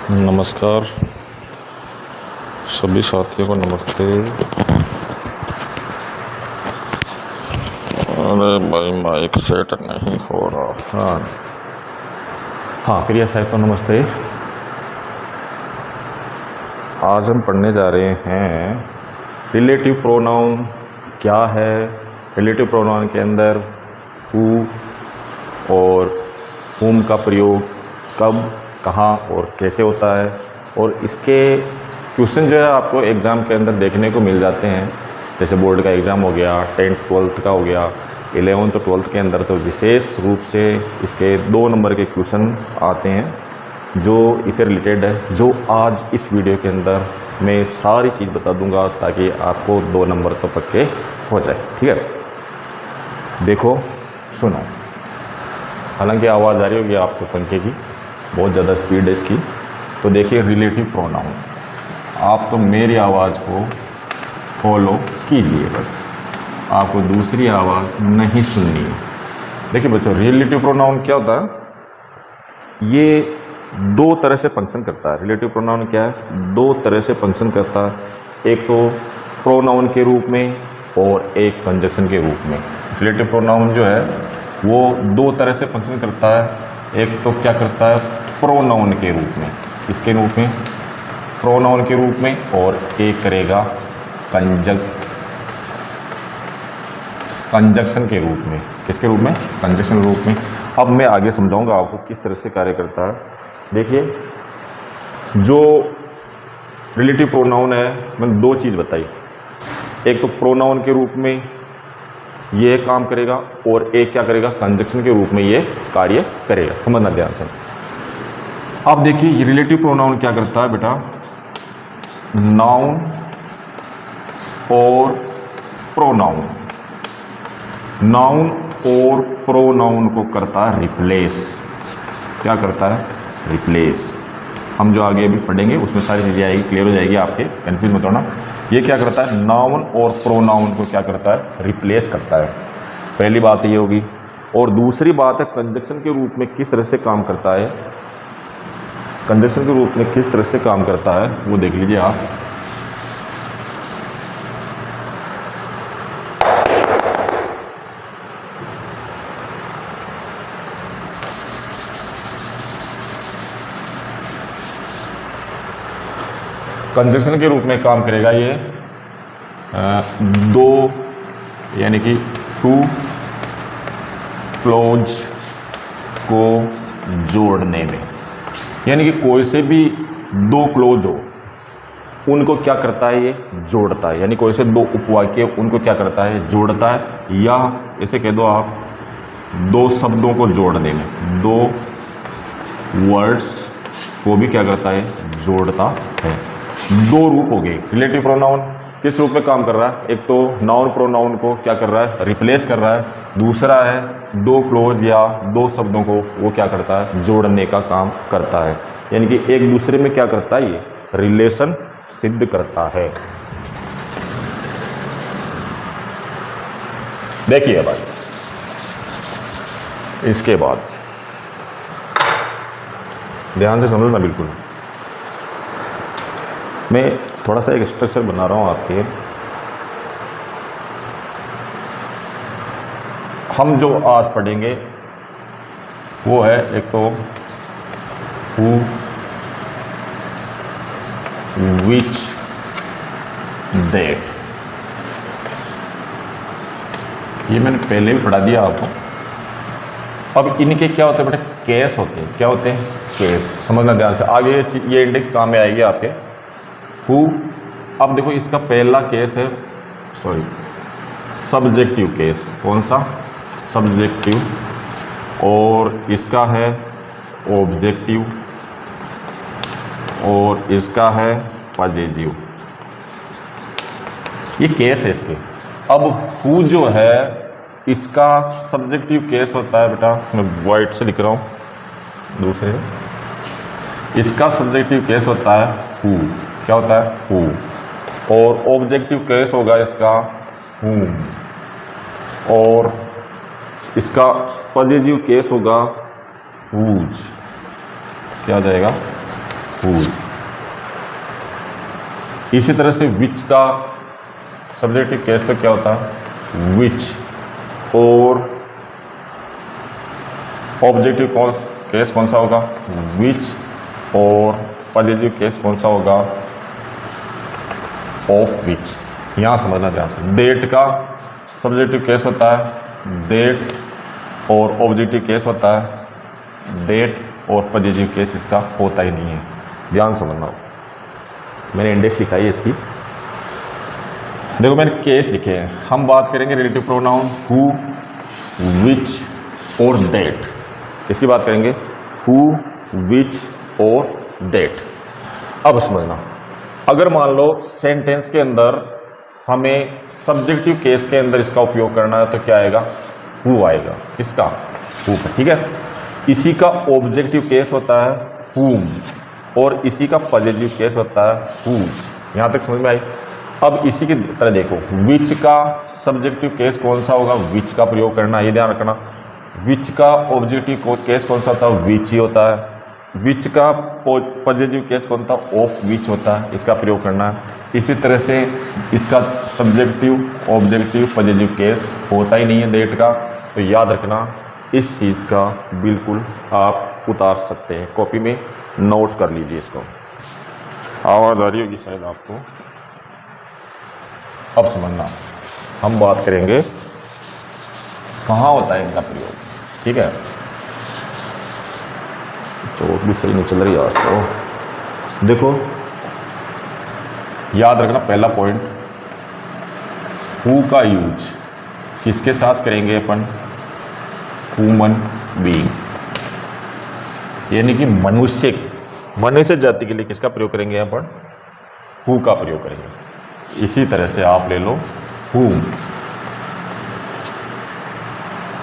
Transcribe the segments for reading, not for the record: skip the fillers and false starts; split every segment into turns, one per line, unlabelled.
नमस्कार सभी साथियों को नमस्ते। अरे भाई माइक सेट नहीं हो रहा। हाँ प्रिय साथियों नमस्ते। आज हम पढ़ने जा रहे हैं रिलेटिव प्रोनाउन क्या है। रिलेटिव प्रोनाउन के अंदर हु और whom का प्रयोग कब कहाँ और कैसे होता है, और इसके क्वेश्चन जो है आपको एग्ज़ाम के अंदर देखने को मिल जाते हैं। जैसे बोर्ड का एग्ज़ाम हो गया, 10th 12th का हो गया, 11th और 12th के अंदर तो विशेष रूप से इसके 2 नंबर के क्वेश्चन आते हैं जो इससे रिलेटेड है, जो आज इस वीडियो के अंदर मैं सारी चीज़ बता दूंगा ताकि आपको 2 नंबर तो पक्के हो जाए। ठीक है, देखो सुनो। हालांकि आवाज़ आ रही होगी आपको पंखे की, बहुत ज़्यादा स्पीड है इसकी। तो देखिए रिलेटिव प्रोनाउन, आप तो मेरी आवाज़ को फॉलो कीजिए, बस आपको दूसरी आवाज़ नहीं सुननी है। देखिए बच्चों, रिलेटिव प्रोनाउन क्या होता है? ये 2 तरह से फंक्शन करता है। रिलेटिव प्रोनाउन क्या है? 2 तरह से फंक्शन करता है, एक तो प्रोनाउन के रूप में और एक कंजक्शन के रूप में। रिलेटिव प्रोनाउन जो है वो 2 तरह से फंक्शन करता है। एक तो क्या करता है प्रोनाउन के रूप में, किसके रूप में? प्रोनाउन के रूप में, और एक करेगा कंजक्शन के रूप में। किसके रूप में? कंजक्शन के रूप में। अब मैं आगे समझाऊंगा आपको किस तरह से कार्य करता है। देखिए, जो रिलेटिव प्रोनाउन है मैंने 2 चीज़ बताई, एक तो प्रोनाउन के रूप में ये काम करेगा और एक क्या करेगा, कंजक्शन के रूप में ये कार्य करेगा। समझना ध्यान से। अब देखिए ये रिलेटिव प्रोनाउन क्या करता है बेटा, नाउन और प्रोनाउन, नाउन और प्रोनाउन को करता है रिप्लेस। क्या करता है? रिप्लेस। हम जो आगे अभी पढ़ेंगे उसमें सारी चीज़ें आएगी, क्लियर हो जाएगी, आपके कंफ्यूज मत होना। ये क्या करता है? नाउन और प्रोनाउन को क्या करता है? रिप्लेस करता है। पहली बात ये होगी। और दूसरी बात है कंजक्शन के रूप में किस तरह से काम करता है। कंजक्शन के रूप में किस तरह से काम करता है वो देख लीजिए आप। कंजक्शन के रूप में काम करेगा ये 2 यानी कि 2 क्लॉज को जोड़ने में, यानी कि कोई से भी 2 क्लॉज हो उनको क्या करता है? ये जोड़ता है। यानी कोई से 2 उपवाक्य उनको क्या करता है? जोड़ता है। या ऐसे कह दो आप, 2 शब्दों को जोड़ने में, 2 वर्ड्स को भी क्या करता है? जोड़ता है। 2 रूप हो गए। रिलेटिव प्रोनाउन किस रूप में काम कर रहा है? एक तो नाउन प्रोनाउन को क्या कर रहा है? रिप्लेस कर रहा है। दूसरा है 2 क्लॉज या 2 शब्दों को वो क्या करता है? जोड़ने का काम करता है। यानी कि एक दूसरे में क्या करता है? ये रिलेशन सिद्ध करता है। देखिए भाई, इसके बाद ध्यान से समझना बिल्कुल। मैं थोड़ा सा एक स्ट्रक्चर बना रहा हूँ आपके। हम जो आज पढ़ेंगे वो है एक तो हु, विच, दैट। ये मैंने पहले भी पढ़ा दिया आपको। अब इनके क्या होते हैं बेटा? केस होते हैं। क्या होते हैं? केस। समझना ध्यान से, आगे ये इंडेक्स काम में आएगी आपके। हु, अब देखो इसका पहला केस है, सॉरी, सब्जेक्टिव केस। कौन सा? सब्जेक्टिव। और इसका है ऑब्जेक्टिव, और इसका है पॉजिटिव। ये केस है इसके। अब हु जो है इसका सब्जेक्टिव केस होता है बेटा, मैं वाइट से लिख रहा हूँ दूसरे। इसका सब्जेक्टिव केस होता है हु। क्या होता है? हु। और ऑब्जेक्टिव केस होगा इसका whom, और इसका पॉजिटिव केस होगा whose। क्या हो जाएगा? who। इसी तरह से which का सब्जेक्टिव केस पे क्या होता है, which, और ऑब्जेक्टिव केस कौन सा होगा, which, और पॉजिटिव केस कौन सा होगा, ऑफ which। यहां समझना ध्यान से, डेट का सब्जेक्टिव केस होता है डेट, और ऑब्जेक्टिव केस होता है डेट, और पॉजिटिव केस इसका होता ही नहीं है। ध्यान समझना, मैंने इंडेक्स लिखा है इसकी, देखो मैंने केस लिखे हैं। हम बात करेंगे रिलेटिव प्रोनाउन हु, विच और दैट। इसकी बात करेंगे हु, विच और दैट। अब समझना, अगर मान लो सेंटेंस के अंदर हमें सब्जेक्टिव केस के अंदर इसका उपयोग करना है तो क्या आएगा, हु आएगा। किसका, हु का, ठीक है। इसी का ऑब्जेक्टिव केस होता है हुम, और इसी का पॉजिटिव केस होता है हुज। यहां तक समझ में आई। अब इसी की तरह देखो, विच का सब्जेक्टिव केस कौन सा होगा, विच का प्रयोग करना, ये ध्यान रखना। विच का ऑब्जेक्टिव केस कौन सा होता है, विच ही होता है। विच का पॉजिटिव केस कौन था, ऑफ विच होता है, इसका प्रयोग करना है। इसी तरह से इसका सब्जेक्टिव ऑब्जेक्टिव पॉजिटिव केस होता ही नहीं है डेट का, तो याद रखना इस चीज़ का बिल्कुल आप उतार सकते हैं, कॉपी में नोट कर लीजिए इसको। आवाज़ आ रही होगी शायद आपको। अब समझना, हम बात करेंगे कहाँ होता है इनका प्रयोग, ठीक है। चोट भी सही नहीं चल रही आज तो। देखो याद रखना, पहला पॉइंट, हु का यूज किसके साथ करेंगे अपन, ह्यूमन बीइंग, यानी कि मनुष्य जाति के लिए किसका प्रयोग करेंगे अपन, हु का प्रयोग करेंगे। इसी तरह से आप ले लो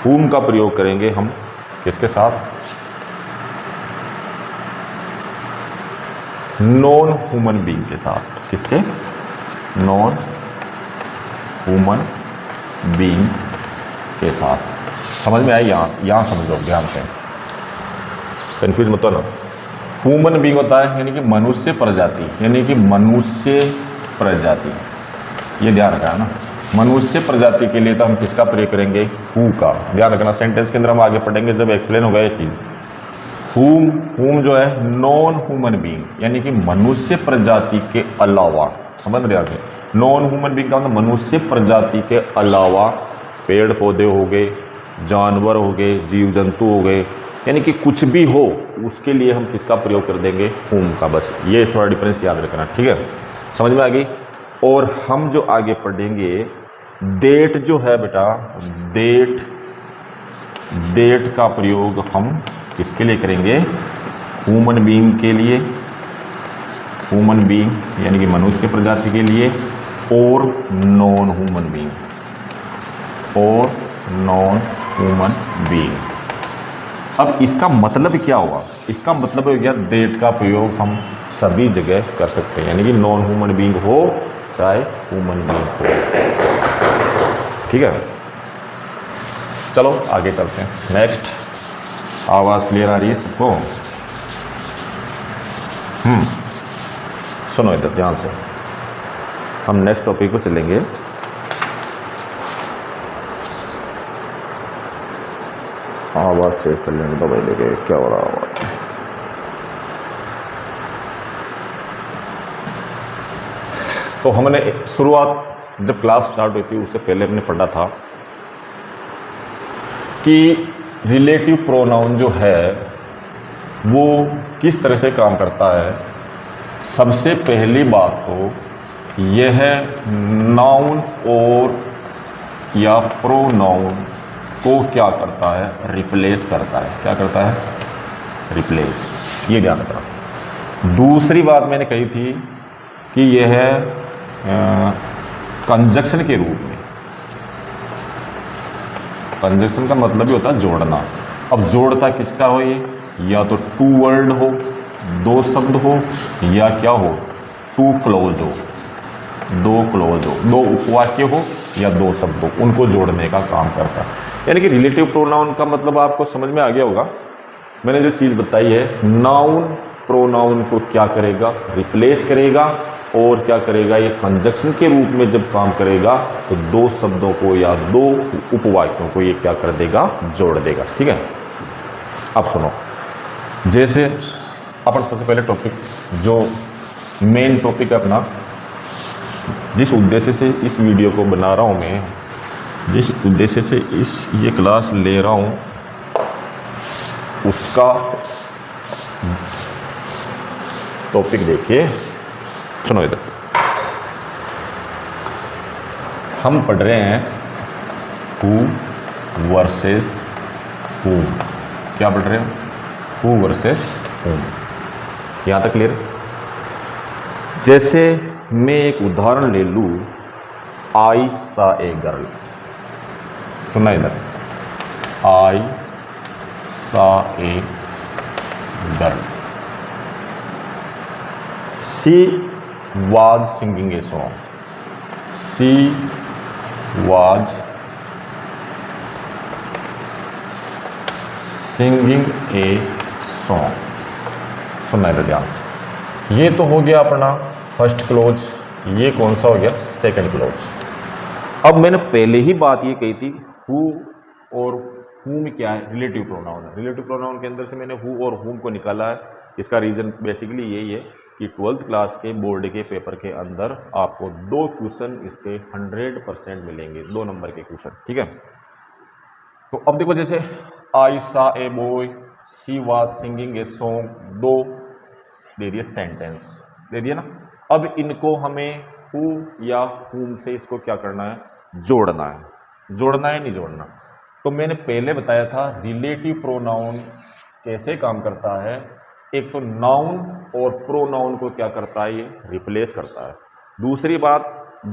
whom का प्रयोग करेंगे हम किसके साथ, नॉन ह्यूमन बीइंग के साथ। किसके, नॉन ह्यूमन बीइंग के साथ। समझ में आई, यहां समझ लो ध्यान से, कंफ्यूज मत होना। ह्यूमन बीइंग होता है यानी कि मनुष्य प्रजाति, यानी कि मनुष्य प्रजाति, ये ध्यान रखना है ना। मनुष्य प्रजाति के लिए तो हम किसका प्रयोग करेंगे, हु का। ध्यान रखना, सेंटेंस के अंदर हम आगे पढ़ेंगे जब एक्सप्लेन होगा ये चीज। हुम जो है नॉन ह्यूमन बीइंग, यानी कि मनुष्य प्रजाति के अलावा। समझ में ध्यान से, नॉन ह्यूमन बीइंग का मतलब मनुष्य प्रजाति के अलावा पेड़ पौधे हो गए, जानवर हो गए, जीव जंतु हो गए, यानी कि कुछ भी हो उसके लिए हम किसका प्रयोग कर देंगे, हुम का। बस ये थोड़ा डिफरेंस याद रखना, ठीक है। समझ में आ गई। और हम जो आगे पढ़ेंगे डेट जो है बेटा, डेट का प्रयोग हम किसके लिए करेंगे, ह्यूमन बीइंग के लिए, ह्यूमन बीइंग यानी कि मनुष्य प्रजाति के लिए, और नॉन ह्यूमन बीइंग, और नॉन ह्यूमन बीइंग। अब इसका मतलब क्या हुआ, इसका मतलब हो गया डेट का प्रयोग हम सभी जगह कर सकते हैं, यानी कि नॉन ह्यूमन बीइंग हो चाहे ह्यूमन बीइंग हो, ठीक है। चलो आगे चलते हैं। नेक्स्ट, आवाज़ क्लियर आ रही है सबको? सुनो इधर ध्यान से, हम नेक्स्ट टॉपिक पे चलेंगे। आवाज़ चेक कर लेंगे दवाई लेके, क्या हो रहा आवाज़। तो हमने शुरुआत जब क्लास स्टार्ट हुई थी उससे पहले हमने पढ़ा था कि रिलेटिव प्रोनाउन जो है वो किस तरह से काम करता है। सबसे पहली बात तो यह है नाउन और या प्रोनाउन को क्या करता है, रिप्लेस करता है। क्या करता है, रिप्लेस, ये ध्यान रखना। दूसरी बात मैंने कही थी कि यह है कंजक्शन के रूप में। कंजक्शन का मतलब ही होता है जोड़ना। अब जोड़ता किसका हो, ये या तो टू वर्ड हो, दो शब्द हो, या क्या हो, टू क्लोज हो, दो क्लोज हो, दो उपवाक्य हो या दो शब्द हो, उनको जोड़ने का काम करता है। यानी कि रिलेटिव प्रोनाउन का मतलब आपको समझ में आ गया होगा। मैंने जो चीज़ बताई है, नाउन प्रोनाउन को क्या करेगा, रिप्लेस करेगा, और क्या करेगा, ये कंजक्शन के रूप में जब काम करेगा तो दो शब्दों को या दो उपवाक्यों को ये क्या कर देगा, जोड़ देगा। ठीक है, अब सुनो, जैसे अपन सबसे पहले टॉपिक जो मेन टॉपिक है अपना, जिस उद्देश्य से इस वीडियो को बना रहा हूँ मैं, जिस उद्देश्य से ये क्लास ले रहा हूँ, उसका टॉपिक देखिए, सुनो इधर। हम पढ़ रहे हैं हु वर्सेस हूम। क्या पढ़ रहे हैं, हु वर्सेस हूम। यहां तक क्लियर। जैसे मैं एक उदाहरण ले लूं, आई सा ए गर्ल, सुनना इधर, आई सा a girl, she was singing a song, she was singing a song। सुनना है ध्यान से। ये तो हो गया अपना फर्स्ट क्लोज, ये कौन सा हो गया, सेकंड क्लोज। अब मैंने पहले ही बात ये कही थी, हु और हुम क्या है, रिलेटिव प्रोनाउन है। रिलेटिव प्रोनाउन के अंदर से मैंने हु और हुम को निकाला है। इसका रीज़न बेसिकली यही है कि 12th क्लास के बोर्ड के पेपर के अंदर आपको 2 क्वेश्चन इसके 100% मिलेंगे, 2 नंबर के क्वेश्चन। ठीक है, तो अब देखो, जैसे आई सा a boy, she was singing a song, 2 दे दिए सेंटेंस, दे दिए ना। अब इनको हमें हु या हुम से इसको क्या करना है, जोड़ना है। जोड़ना है नहीं जोड़ना, तो मैंने पहले बताया था रिलेटिव प्रोनाउन कैसे काम करता है। एक तो नाउन और प्रोनाउन को क्या करता है, ये रिप्लेस करता है। दूसरी बात,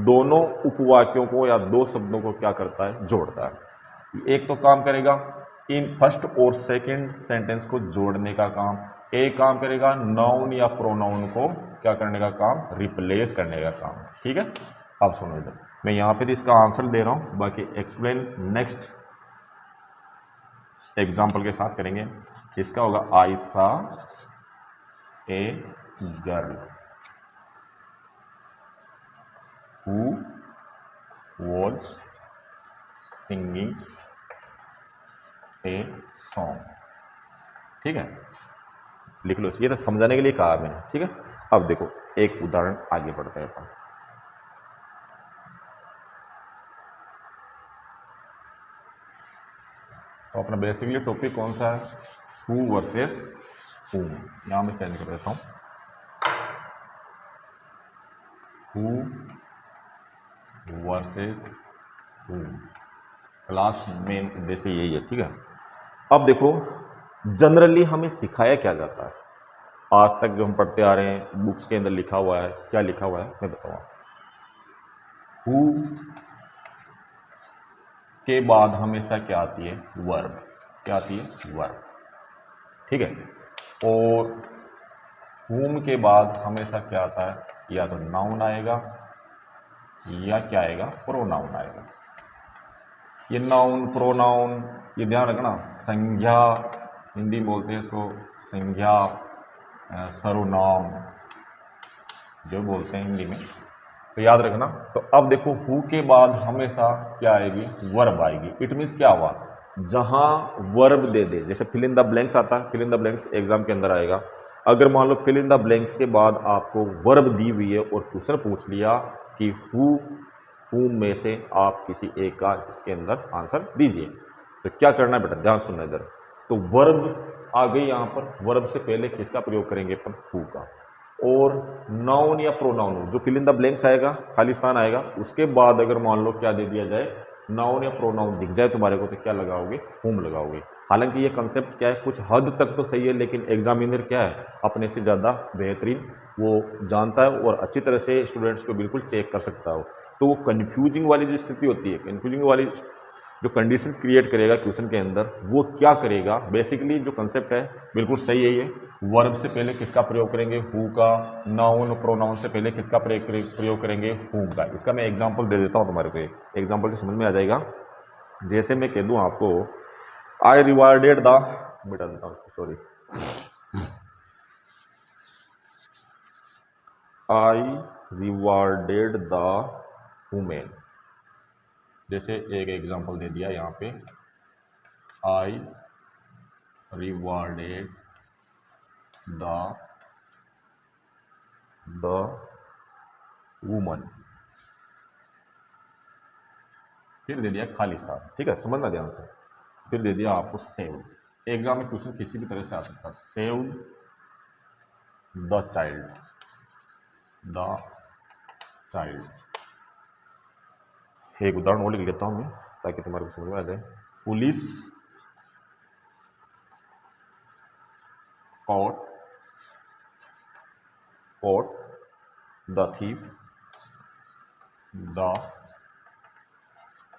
दोनों उपवाक्यों को या 2 शब्दों को क्या करता है, जोड़ता है। एक तो काम करेगा इन फर्स्ट और सेकंड सेंटेंस को जोड़ने का काम, एक काम करेगा नाउन या प्रोनाउन को क्या करने का काम, रिप्लेस करने का काम। ठीक है, अब सुनो इधर, मैं यहाँ पे तो इसका आंसर दे रहा हूँ, बाकी एक्सप्लेन नेक्स्ट एग्जाम्पल के साथ करेंगे। इसका होगा आई सा a girl who was singing a song. ठीक है, लिख लो, ये तो समझाने के लिए कहा मैंने। ठीक है, अब देखो एक उदाहरण आगे बढ़ते हैं अपन। तो अपना बेसिकली टॉपिक कौन सा है, हु वर्सेस हूम। यहां मैं चेंज कर देता हूं, who versus whom. Class main उद्देश्य यही है। ठीक है, अब देखो जनरली हमें सिखाया क्या जाता है, आज तक जो हम पढ़ते आ रहे हैं बुक्स के अंदर लिखा हुआ है, क्या लिखा हुआ है मैं बताऊँ। हु के बाद हमेशा क्या आती है, वर्ब। क्या आती है, वर्ब। ठीक है, और हुम के बाद हमेशा क्या आता है, या तो नाउन आएगा या क्या आएगा, प्रोनाउन आएगा। ये नाउन प्रोनाउन ये ध्यान रखना, संज्ञा हिंदी में बोलते हैं इसको, संज्ञा सर्वनाम जो बोलते हैं हिंदी में, तो याद रखना। तो अब देखो हु के बाद हमेशा क्या आएगी, वर्ब आएगी। इट मीन्स क्या हुआ, जहां वर्ब दे दे, जैसे फिल इन द ब्लैंक्स आता है, fill in the blanks exam के अंदर आएगा। अगर मान लो फिल इन द ब्लैंक्स के बाद आपको वर्ब दी हुई है और क्वेश्चन पूछ लिया कि हुम में से आप किसी एक का इसके अंदर आंसर दीजिए, तो क्या करना है बेटा, ध्यान सुनना इधर। तो वर्ब आ गई यहाँ पर, वर्ब से पहले किसका प्रयोग करेंगे अपन, हु का। और नाउन या प्रोनाउन जो फिल इन द ब्लैंक्स आएगा, खाली स्थान आएगा, उसके बाद अगर मान लो क्या दे दिया जाए, नाउन या प्रोनाउन दिख जाए तुम्हारे को, तो क्या लगाओगे, हुम लगाओगे। हालांकि ये कंसेप्ट क्या है, कुछ हद तक तो सही है, लेकिन एग्जामिनर क्या है, अपने से ज़्यादा बेहतरीन वो जानता है और अच्छी तरह से स्टूडेंट्स को बिल्कुल चेक कर सकता हो। तो वो कन्फ्यूजिंग वाली जो स्थिति होती है, कन्फ्यूजिंग वाली जो कंडीशन क्रिएट करेगा क्वेश्चन के अंदर, वो क्या करेगा, बेसिकली जो कंसेप्ट है बिल्कुल सही है ये। वर्ब से पहले किसका प्रयोग करेंगे, हु का। नाउन प्रोनाउन से पहले किसका प्रयोग करेंगे, हुम का। इसका मैं एग्जांपल दे देता हूँ तुम्हारे को, एक एग्जांपल से समझ में आ जाएगा। जैसे मैं कह दूँ आपको, आई रिवार्डेड द, मिटा देता हूँ sorry, I rewarded the women. जैसे एक एग्जांपल दे दिया यहाँ पे, आई रिवार्डेड द वुमन, फिर दे दिया खाली स्थान। ठीक है, समझना ध्यान से। फिर दे दिया आपको सेव्ड। एग्जाम में क्वेश्चन किसी भी तरह से आ सकता है। सेव्ड द चाइल्ड, एक उदाहरण और लिख लेता हूं मैं ताकि तुम्हारे को समझ में आ जाए। पुलिस caught the thief,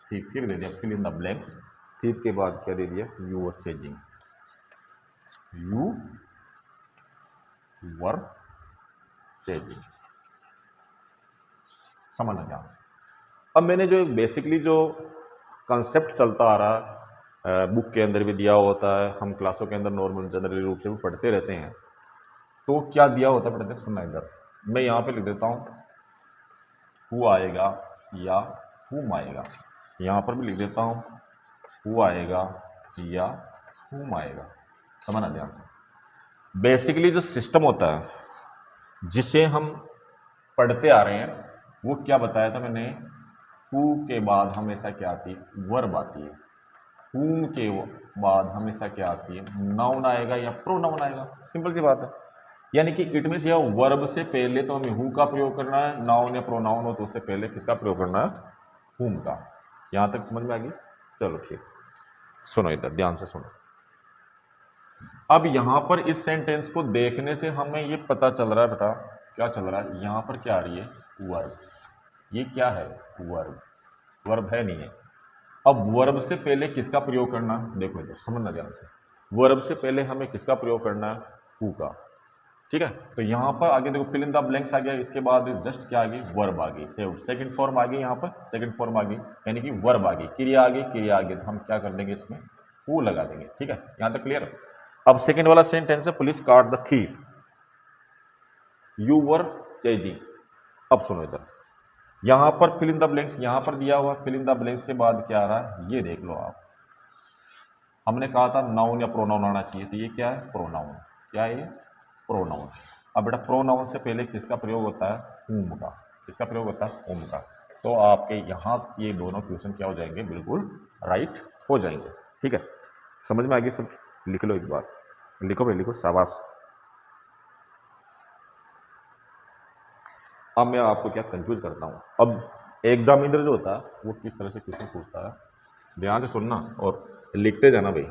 फिर दे दिया fill in the blanks. thief के बाद क्या दे दिया, you were chasing, समझना ध्यान से। अब मैंने जो बेसिकली जो कंसेप्ट चलता आ रहा है, बुक के अंदर भी दिया होता है, हम क्लासों के अंदर नॉर्मल जनरली रूप से भी पढ़ते रहते हैं, तो क्या दिया होता है पढ़ते, सुनना इधर। मैं यहाँ पे लिख देता हूँ हु आएगा या हुम आएगा, यहाँ पर भी लिख देता हूँ हु आएगा या हुम आएगा, समझना ध्यान से। बेसिकली जो सिस्टम होता है जिसे हम पढ़ते आ रहे हैं, वो क्या बताया था मैंने, हु के बाद हमेशा क्या आती है, वर्ब आती है। हुम के बाद हमेशा क्या आती है, नाउन आएगा या प्रोनाउन आएगा। सिंपल सी बात है। यानी कि इट मीन्स यह वर्ब से पहले तो हमें हु का प्रयोग करना है, नाउन या प्रोनाउन हो तो उससे पहले किसका प्रयोग करना है, हुम का। यहां तक समझ में आ गई? चलो ठीक, सुनो इधर ध्यान से सुनो। अब यहां पर इस सेंटेंस को देखने से हमें ये पता चल रहा है बेटा, क्या चल रहा है, यहां पर क्या आ रही है, वर्ब। ये क्या है, वर्ब। वर्ब है नहीं है। अब वर्ब से पहले किसका प्रयोग करना, देखो इधर समझना ध्यान से। वर्ब से पहले हमें किसका प्रयोग करना है, हु का। ठीक है, तो यहां पर आगे देखो फिल इन द ब्लैंक्स आ गया, इसके बाद जस्ट क्या आ गई, वर्ब आ गई। सेकंड फॉर्म आ गई, यहाँ पर सेकंड फॉर्म आ गई, यानी कि वर्ब आ गई। क्रिया आ गई, क्रिया आ गई, तो हम क्या कर देंगे, इसमें हु लगा देंगे। ठीक है, यहां तक क्लियर। अब सेकंड वाला सेंटेंस है, police caught the thief, you were chasing. अब सुनो इधर, यहां पर फिल इन द ब्लैंक्स यहां पर दिया हुआ, फिल इन द ब्लैंक्स के बाद क्या आ रहा है, ये देख लो आप। हमने कहा था नाउन या प्रोनाउन आना चाहिए, तो ये क्या है, प्रोनाउन। क्या है ये, प्रोनाउन। अब बेटा प्रोनाउन से पहले किसका प्रयोग होता है, हुम का। किसका प्रयोग होता है, हुम का। तो आपके यहाँ ये दोनों क्वेश्चन क्या हो जाएंगे, बिल्कुल राइट हो जाएंगे। ठीक है, समझ में आ गई सब? लिख लो एक बार, लिखो भाई लिखो, शाबाश। अब मैं आपको क्या कंफ्यूज करता हूँ। अब एग्जामिनर जो होता है वो किस तरह से क्वेश्चन पूछता है, ध्यान से सुनना और लिखते जाना भाई।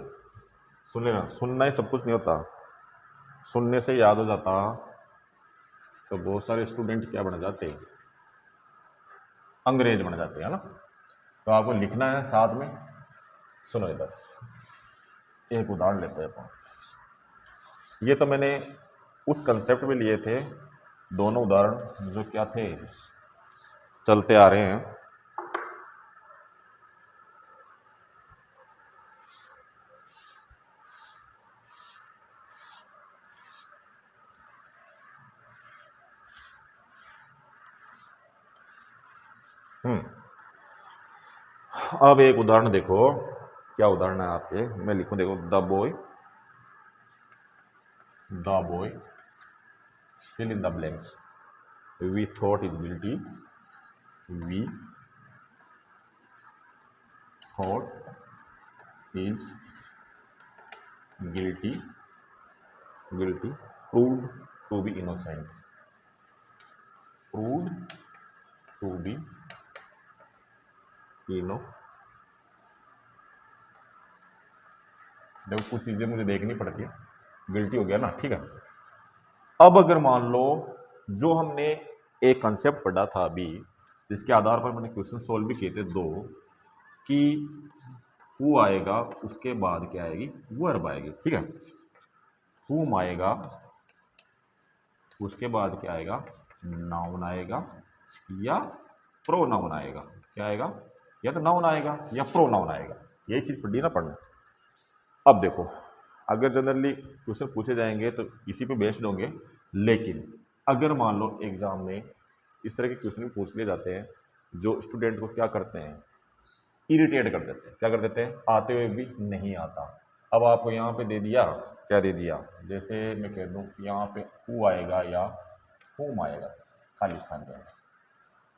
सुन लेना, सुनना ही सब कुछ नहीं होता, सुनने से याद हो जाता। तो बहुत सारे स्टूडेंट क्या बन जाते हैं, अंग्रेज बन जाते हैं ना। तो आपको लिखना है साथ में। सुनो इधर, एक उदाहरण लेते हैं अपन। ये तो मैंने उस कंसेप्ट में लिए थे दोनों उदाहरण जो क्या थे, चलते आ रहे हैं। अब एक उदाहरण देखो, क्या उदाहरण है आपके, मैं लिखूं देखो, the boy fill in the blanks, we thought is guilty, we thought is guilty, proved to be innocent, देखो कुछ चीजें मुझे देखनी पड़ती है, गिल्टी हो गया ना। ठीक है, अब अगर मान लो जो हमने एक कंसेप्ट पढ़ा था अभी, जिसके आधार पर मैंने क्वेश्चन सोल्व भी किए थे दो, कि हु आएगा उसके बाद क्या आएगी, वर्ब आएगी। ठीक है, हुम आएगा उसके बाद क्या आएगा, नाउन आएगा या प्रोनाउन आएगा। क्या आएगा, या तो नाउन आएगा या प्रोनाउन आएगा। यही चीज पढ़ी ना पढ़ना। अब देखो, अगर जनरली क्वेश्चन पूछे जाएंगे तो इसी पे बेस्ड होंगे, लेकिन अगर मान लो एग्जाम में इस तरह के क्वेश्चन पूछ लिए जाते हैं जो स्टूडेंट को क्या करते हैं, इरिटेट कर देते हैं। क्या कर देते हैं? आते हुए भी नहीं आता। अब आपको यहाँ पे दे दिया, क्या दे दिया, जैसे मैं कह दूँ यहाँ पे हु आएगा या हुम आएगा खाली स्थान के अंदर।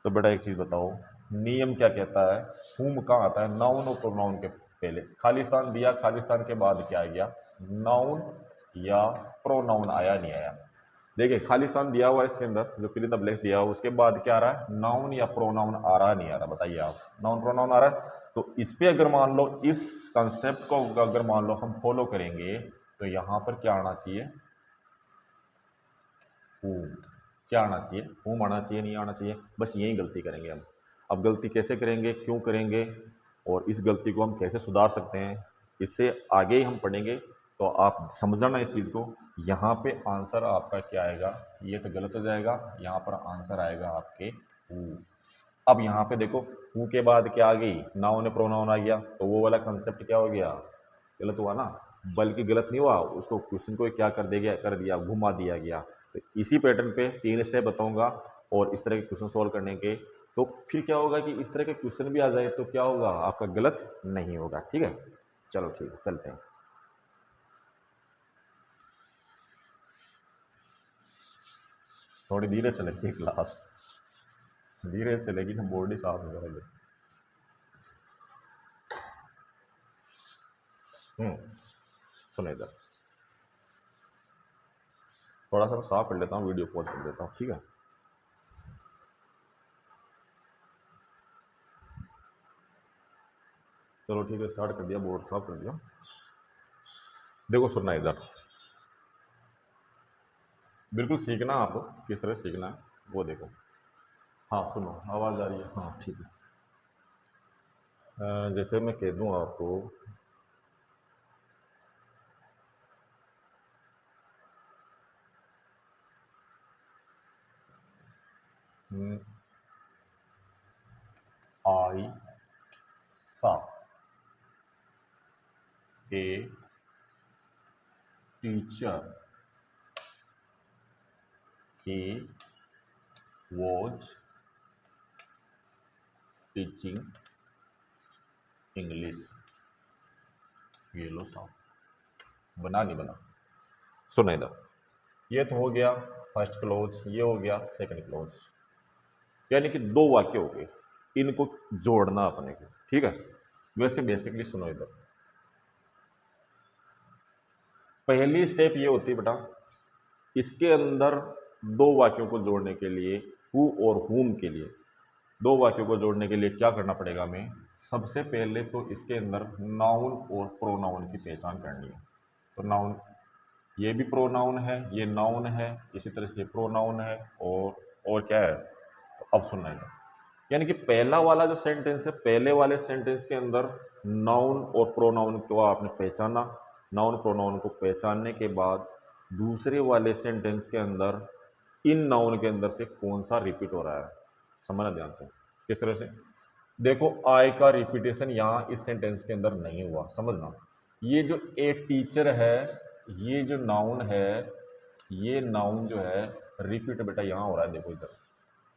तो बेटा एक चीज़ बताओ, नियम क्या कहता है? हुम कहाँ आता है? नाउन और प्रोनाउन के पहले। खाली स्थान दिया, खाली स्थान के बाद क्या आ गया? नाउन या प्रोनाउन आया, नहीं आया? देखिए खाली स्थान दिया हुआ है इसके अंदर, जो फिल इन द ब्लैंक्स दिया हुआ, उसके बाद क्या आ रहा है? नाउन या प्रोनाउन आ रहा, नहीं आ रहा? बताइए आप। नाउन प्रोनाउन आ रहा है। तो इस पे अगर मान लो इस कंसेप्ट को अगर मान लो हम फॉलो करेंगे तो यहां पर क्या आना चाहिए? हुम। क्या आना चाहिए? हुम आना चाहिए, नहीं आना चाहिए? बस यही गलती करेंगे हम। अब गलती कैसे करेंगे, क्यों करेंगे, और इस गलती को हम कैसे सुधार सकते हैं, इससे आगे ही हम पढ़ेंगे। तो आप समझ जाना इस चीज़ को। यहाँ पे आंसर आपका क्या आएगा? ये तो गलत हो जाएगा, यहाँ पर आंसर आएगा आपके हु। अब यहाँ पे देखो हु के बाद क्या आ गई? नाउन प्रोनाउन आ गया, तो वो वाला कंसेप्ट क्या हो गया? गलत हुआ ना? बल्कि गलत नहीं हुआ, उसको क्वेश्चन को क्या कर दिया, घुमा दिया गया। तो इसी पैटर्न पे 3 स्टेप बताऊंगा और इस तरह के क्वेश्चन सॉल्व करने के। तो फिर क्या होगा कि इस तरह के क्वेश्चन भी आ जाए तो क्या होगा? आपका गलत नहीं होगा। ठीक है, चलो ठीक है, चलते हैं। थोड़ी धीरे चलेगी क्लास, धीरे चलेगी, हम बोर्ड ही साफ हो जाएगा। सुनो इधर, थोड़ा सा साफ कर लेता हूँ, वीडियो पॉज कर देता हूँ, ठीक है। चलो ठीक है, स्टार्ट कर दिया, बोर्ड साफ कर दिया। देखो सुनना इधर, बिल्कुल सीखना आपको, किस तरह सीखना है वो देखो। हाँ सुनो, आवाज़ आ रही है? हाँ ठीक है। जैसे मैं कह दूँ आपको, आई सा a teacher, he was teaching English. ये लो साहब, बना नहीं बना? सुना इधर, ये तो हो गया फर्स्ट क्लोज, ये हो गया सेकंड क्लोज, यानी कि 2 वाक्य हो गए, इनको जोड़ना अपने को, ठीक है। वैसे बेसिकली सुनो इधर, पहली स्टेप ये होती है बेटा, इसके अंदर 2 वाक्यों को जोड़ने के लिए, हु और हुम के लिए 2 वाक्यों को जोड़ने के लिए क्या करना पड़ेगा हमें? सबसे पहले तो इसके अंदर नाउन और प्रोनाउन की पहचान करनी है। तो नाउन, ये भी प्रोनाउन है, ये नाउन है, इसी तरह से प्रोनाउन है, और क्या है? तो अब सुनना है, यानी कि पहला वाला जो सेंटेंस है, पहले वाले सेंटेंस के अंदर नाउन और प्रोनाउन को आपने पहचाना, नाउन प्रोनाउन को पहचानने के बाद दूसरे वाले सेंटेंस के अंदर इन नाउन के अंदर से कौन सा रिपीट हो रहा है, समझना ध्यान से। किस तरह से? देखो आई का रिपीटेशन यहाँ इस सेंटेंस के अंदर नहीं हुआ, समझना। ये जो ए टीचर है, ये जो नाउन है, ये नाउन जो है रिपीट बेटा यहाँ हो रहा है। देखो इधर,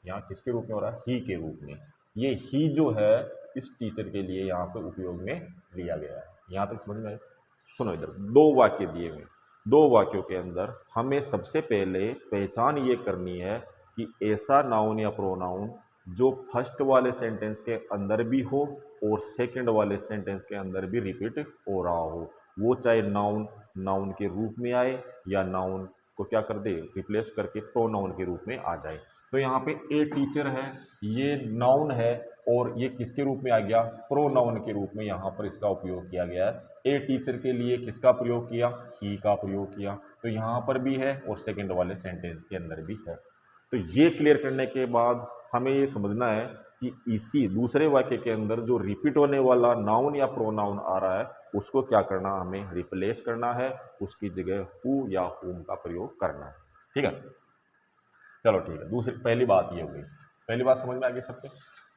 यहाँ किसके रूप में हो रहा है? ही के रूप में। ये ही जो है इस टीचर के लिए यहाँ पे उपयोग में लिया गया है। यहाँ तक समझ में आए? सुनो इधर, 2 वाक्य दिए हुए, 2 वाक्यों के अंदर हमें सबसे पहले पहचान ये करनी है कि ऐसा नाउन या प्रोनाउन जो फर्स्ट वाले सेंटेंस के अंदर भी हो और सेकंड वाले सेंटेंस के अंदर भी रिपीट हो रहा हो, वो चाहे नाउन नाउन के रूप में आए या नाउन को क्या कर दे, रिप्लेस करके प्रोनाउन के रूप में आ जाए। तो यहाँ पे ए टीचर है, ये नाउन है, और ये किसके रूप में आ गया? प्रोनाउन के रूप में यहाँ पर इसका उपयोग किया गया है। ए टीचर के लिए किसका प्रयोग किया? ही का प्रयोग किया। तो यहाँ पर भी है और सेकंड वाले सेंटेंस के अंदर भी है। तो ये क्लियर करने के बाद हमें ये समझना है कि इसी दूसरे वाक्य के अंदर जो रिपीट होने वाला नाउन या प्रोनाउन आ रहा है उसको क्या करना, हमें रिप्लेस करना है, उसकी जगह हु या हुम का प्रयोग करना है। ठीक है, चलो ठीक है। दूसरी, पहली बात ये हो गई, पहली बात समझ में आ गई सबके।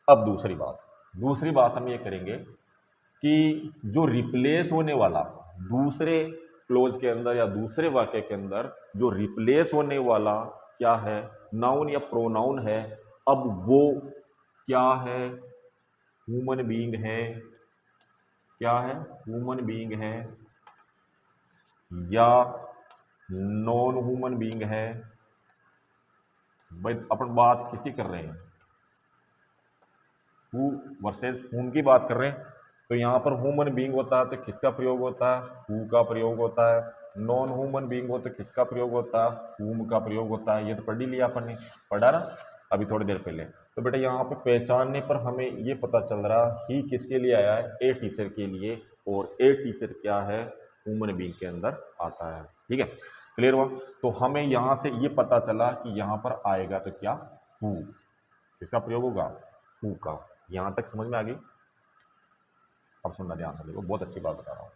अब दूसरी बात हम ये करेंगे कि जो रिप्लेस होने वाला दूसरे क्लोज के अंदर या दूसरे वाक्य के अंदर जो रिप्लेस होने वाला क्या है, नाउन या प्रोनाउन है। अब वो क्या है, ह्यूमन बीइंग है, क्या है, ह्यूमन बीइंग है या नॉन ह्यूमन बीइंग है। भाई अपन बात किसकी कर रहे हैं, हु वर्सेस हुम की बात कर रहे हैं। तो यहाँ पर ह्यूमन बीइंग होता है तो किसका प्रयोग होता है, हु का प्रयोग होता है। नॉन ह्यूमन बीइंग हो तो किसका प्रयोग होता है, हुम का प्रयोग होता है। ये तो पढ़ ही लिया अपन ने, पढ़ा ना अभी थोड़ी देर पहले। तो बेटा यहाँ पे पहचानने पर हमें ये पता चल रहा ही किसके लिए आया है, ए टीचर के लिए, और ए टीचर क्या है, ह्यूमन बीइंग के अंदर आता है। ठीक है, क्लियर हुआ। तो हमें यहाँ से ये पता चला कि यहाँ पर आएगा तो क्या, हु, किसका प्रयोग होगा, हु का। यहाँ तक समझ में आ गई। अब सुनना ध्यान से, देखो बहुत अच्छी बात बता रहा हूँ।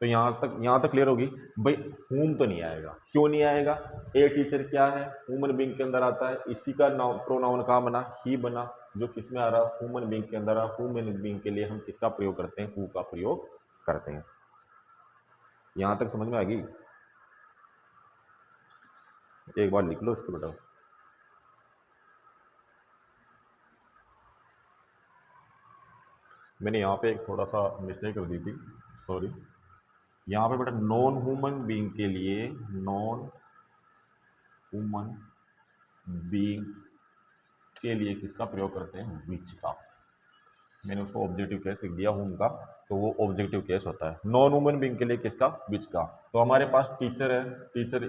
तो यहाँ तक क्लियर होगी। भाई हुम तो नहीं आएगा, क्यों नहीं आएगा, ए टीचर क्या है, ह्यूमन बीइंग के अंदर आता है। इसी का नाउन प्रोनाउन कहाँ बना, ही बना, जो किसमें आ रहा, ह्यूमन बीइंग के अंदर आ। ह्यूमन बीइंग के लिए हम किसका प्रयोग करते हैं, हु का प्रयोग करते हैं। यहाँ तक समझ में आ गई। एक बार लिख लो इसको बेटा। मैंने यहाँ पे थोड़ा सा मिस्टेक कर दी थी, सॉरी। यहाँ पे बेटा नॉन ह्यूमन बीइंग के लिए, नॉन ह्यूमन बीइंग के लिए किसका प्रयोग करते हैं, विच का। मैंने उसको ऑब्जेक्टिव केस लिख दिया हुम का, तो वो ऑब्जेक्टिव केस होता है। नॉन ह्यूमन बीइंग के लिए किसका, विच का। तो हमारे पास टीचर है, टीचर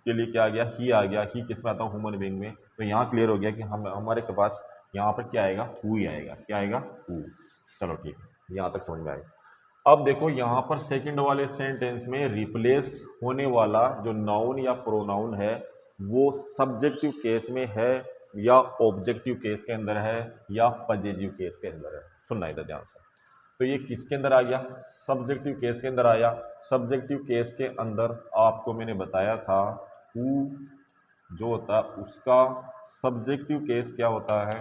के लिए क्या आ गया, ही आ गया। ही किस में आता है, ह्यूमन बीइंग में। तो यहाँ क्लियर हो गया कि हम हमारे के पास यहाँ पर क्या आएगा, हु ही आएगा। क्या आएगा, हु। चलो ठीक है, यहाँ तक समझ में आएगा। अब देखो यहाँ पर सेकंड वाले सेंटेंस में रिप्लेस होने वाला जो नाउन या प्रोनाउन है वो सब्जेक्टिव केस में है या ऑब्जेक्टिव केस के अंदर है या पजेसिव केस के अंदर है। सुनना इधर ध्यान से। तो ये किसके अंदर आ गया, सब्जेक्टिव केस के अंदर आया। सब्जेक्टिव केस के अंदर आपको मैंने बताया था हु जो होता है उसका सब्जेक्टिव केस क्या होता है,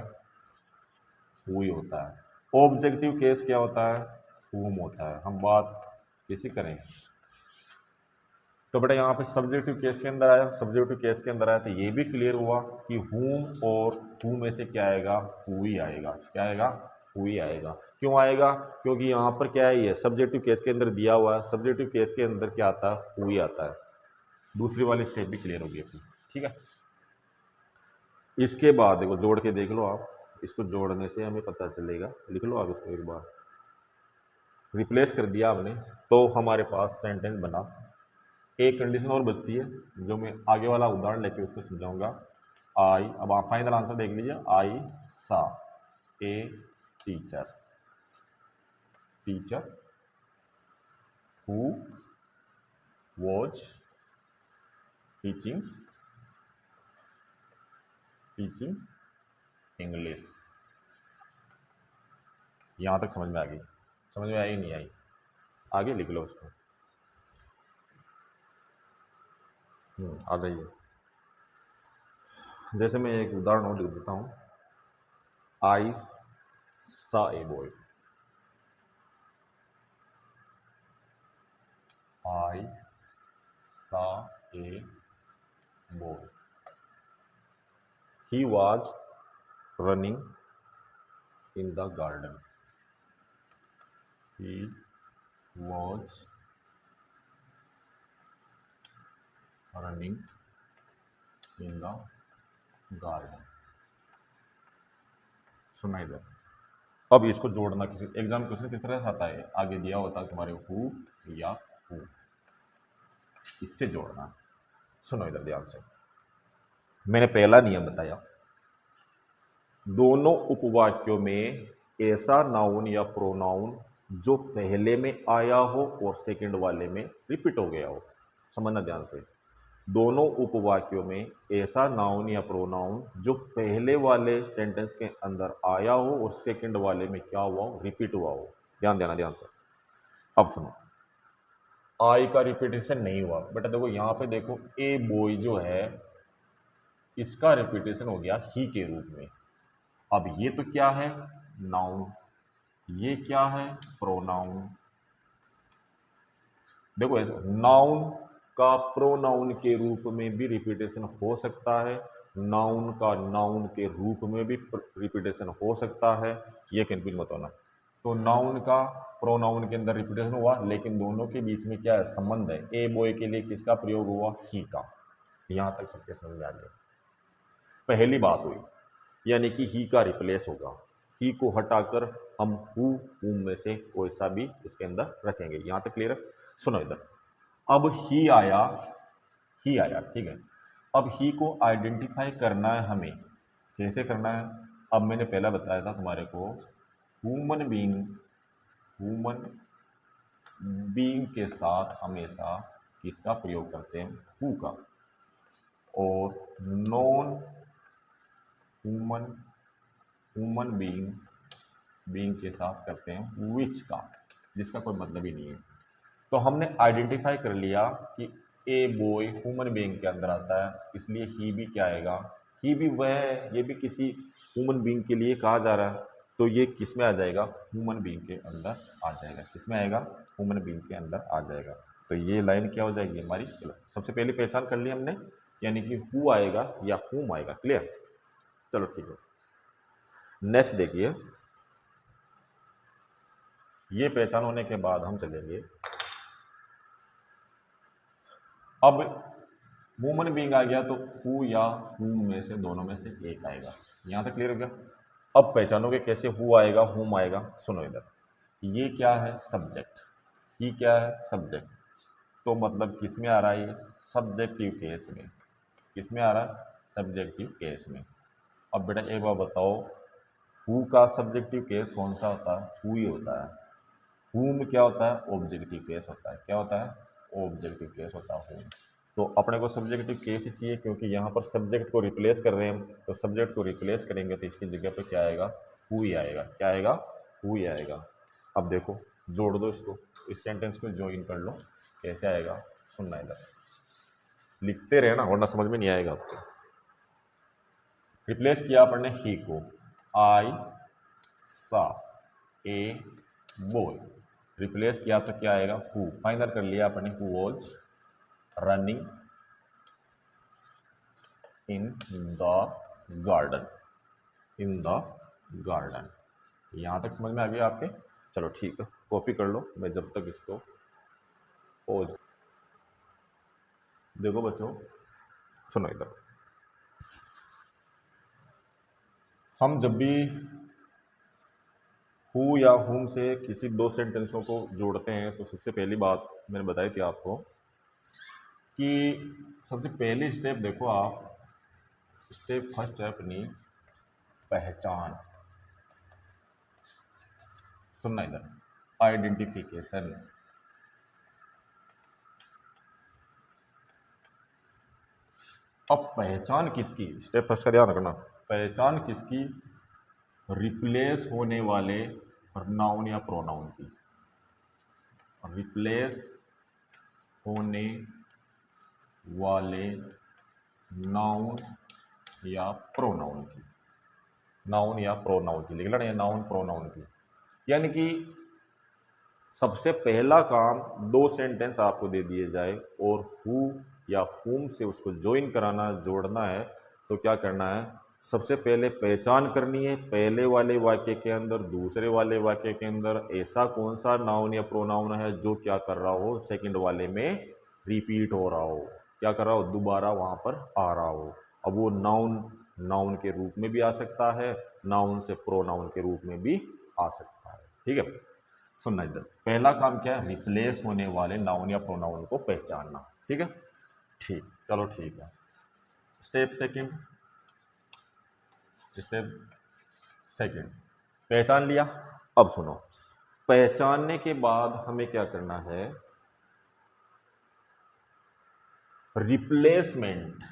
हु ही होता है। ऑब्जेक्टिव केस क्या होता है, हुम होता है। हम बात किसी करें। तो बेटा यहाँ पे सब्जेक्टिव केस के अंदर आया, सब्जेक्टिव केस के अंदर आया तो ये भी क्लियर हुआ कि हुम और हु में से क्या आएगा, हु ही आएगा। क्या आएगा, हु ही आएगा। क्यों आएगा, क्योंकि यहाँ पर क्या है, ये सब्जेक्टिव केस के अंदर दिया हुआ है। सब्जेक्टिव केस के अंदर क्या आता है, हु ही आता है। दूसरी वाली स्टेप भी क्लियर होगी अपनी। ठीक है, इसके बाद देखो जोड़ के देख लो आप, इसको जोड़ने से हमें पता चलेगा। लिख लो आप इसको एक बार, रिप्लेस कर दिया हमने तो हमारे पास सेंटेंस बना। एक कंडीशन और बचती है जो मैं आगे वाला उदाहरण लेके उसको समझाऊंगा। आई, अब आप फाइनल आंसर देख लीजिए। आई सा a teacher, teacher who was teaching English. यहां तक समझ में आ गई, समझ में आई नहीं आई, आगे लिख लो उसको। आ जाइए। जैसे मैं एक उदाहरण और लिख देता हूँ। आई सा ए बॉय, आई सा a boy, he was running in the garden, he was running in the garden। सुना इधर। अब इसको जोड़ना, किसी एग्जाम क्वेश्चन किस तरह से आता है, आगे दिया होता है तुम्हारे हु या हु, इससे जोड़ना। सुनो इधर ध्यान से, मैंने पहला नियम बताया, दोनों उपवाक्यों में ऐसा नाउन या प्रोनाउन जो पहले में आया हो और सेकंड वाले में रिपीट हो गया हो। समझना ध्यान से, दोनों उपवाक्यों में ऐसा नाउन या प्रोनाउन जो पहले वाले सेंटेंस के अंदर आया हो और सेकंड वाले में क्या हुआ हो, रिपीट हुआ हो। ध्यान देना ध्यान से। अब सुनो, आई का रिपीटेशन नहीं हुआ बेटा। देखो यहाँ पे देखो, ए बॉय जो है इसका रिपीटेशन हो गया ही के रूप में। अब ये तो क्या है, नाउन, ये क्या है, प्रोनाउन। देखो ऐसे नाउन का प्रोनाउन के रूप में भी रिपीटेशन हो सकता है, नाउन का नाउन के रूप में भी रिपीटेशन हो सकता है, ये कंफ्यूज मत होना। तो नाउन का प्रोनाउन के अंदर रिपीटेशन हुआ, लेकिन दोनों के बीच में क्या है, संबंध है। ए बॉय के लिए किसका प्रयोग हुआ, ही का। यहां तक सबके समझ में आ गया। पहली बात हुई, यानी कि ही का रिप्लेस होगा, ही को हटाकर हम हु में से कोई सा भी उसके अंदर रखेंगे। यहां तक क्लियर है। सुनो इधर, अब ही आया, ठीक है। अब ही को आइडेंटिफाई करना है हमें, कैसे करना है। अब मैंने पहला बताया था तुम्हारे को, ह्यूमन बीइंग के साथ हमेशा किसका प्रयोग करते हैं, हु का, और नॉन ह्यूमन बीइंग के साथ करते हैं विच का, जिसका कोई मतलब ही नहीं है। तो हमने आइडेंटिफाई कर लिया कि ए बॉय ह्यूमन बीइंग के अंदर आता है, इसलिए ही भी क्या आएगा, ही भी वह है, ये भी किसी ह्यूमन बीइंग के लिए कहा जा रहा है, तो ये किस में आ जाएगा, ह्यूमन बीइंग के अंदर आ जाएगा। किस में आएगा, ह्यूमन बीइंग के अंदर आ जाएगा। तो ये लाइन क्या हो जाएगी हमारी, चलो सबसे पहले पहचान कर ली हमने, यानी कि हु आएगा या हुम आएगा। क्लियर, चलो ठीक है। नेक्स्ट देखिए, ये पहचान होने के बाद हम चलेंगे, अब ह्यूमन बीइंग आ गया तो हु या हुम में से दोनों में से एक आएगा। यहां तक क्लियर हो गया। अब पहचानोगे कैसे हु आएगा हुम आएगा, सुनो इधर, ये क्या है, सब्जेक्ट, ही क्या है, सब्जेक्ट, तो मतलब किस में आ रहा है, ये सब्जेक्टिव केस में। किस में आ रहा है, सब्जेक्टिव केस में। अब बेटा एक बार बताओ, हु का सब्जेक्टिव केस कौन सा होता है, हु ही होता है। हुम क्या होता है, ऑब्जेक्टिव केस होता है। क्या होता है, ऑब्जेक्टिव केस होता है हुम। तो अपने को सब्जेक्टिव केस ही चाहिए, क्योंकि यहाँ पर सब्जेक्ट को रिप्लेस कर रहे हैं हम, तो सब्जेक्ट को रिप्लेस करेंगे तो इसकी जगह पे क्या आएगा, हु ही आएगा। क्या आएगा, हु ही आएगा। अब देखो, जोड़ दो इसको, इस सेंटेंस को ज्वाइन कर लो, कैसे आएगा सुनना इधर, लिखते रहे ना वरना समझ में नहीं आएगा आपको। रिप्लेस किया अपन ने ही को, आई सा ए बॉय, रिप्लेस किया तो क्या आएगा, हु। फाइनल कर लिया अपन ने, who was running in the garden, in the garden. यहां तक समझ में आ गया आपके, चलो ठीक है, कॉपी कर लो, मैं जब तक इसको पोज। देखो बच्चों, सुनो इधर, हम जब भी हु या हुम से किसी दो सेंटेंसों को जोड़ते हैं तो सबसे पहली बात मैंने बताई थी आपको कि सबसे पहली स्टेप देखो आप, स्टेप फर्स्ट है अपनी पहचान। सुनना इधर, आइडेंटिफिकेशन। अब पहचान किसकी, स्टेप फर्स्ट का ध्यान रखना, पहचान किसकी, रिप्लेस होने वाले नाउन या प्रोनाउन की, रिप्लेस होने वाले नाउन या प्रोनाउन की, नाउन या प्रोनाउन की लिख लेना, नाउन प्रोनाउन की। यानी कि सबसे पहला काम, दो सेंटेंस आपको दे दिए जाए और हु या हुम से उसको ज्वाइन कराना, जोड़ना है, तो क्या करना है, सबसे पहले पहचान करनी है, पहले वाले वाक्य के अंदर, दूसरे वाले वाक्य के अंदर ऐसा कौन सा नाउन या प्रोनाउन है जो क्या कर रहा हो, सेकंड वाले में रिपीट हो रहा हो, क्या कर रहा हो, दोबारा वहां पर आ रहा हो। अब वो नाउन के रूप में भी आ सकता है, नाउन से प्रोनाउन के रूप में भी आ सकता है। ठीक है, सुनना इधर, पहला काम क्या है, रिप्लेस होने वाले नाउन या प्रोनाउन को पहचानना। ठीक है, ठीक, चलो ठीक है। स्टेप सेकंड, पहचान लिया। अब सुनो, पहचानने के बाद हमें क्या करना है, रिप्लेसमेंट।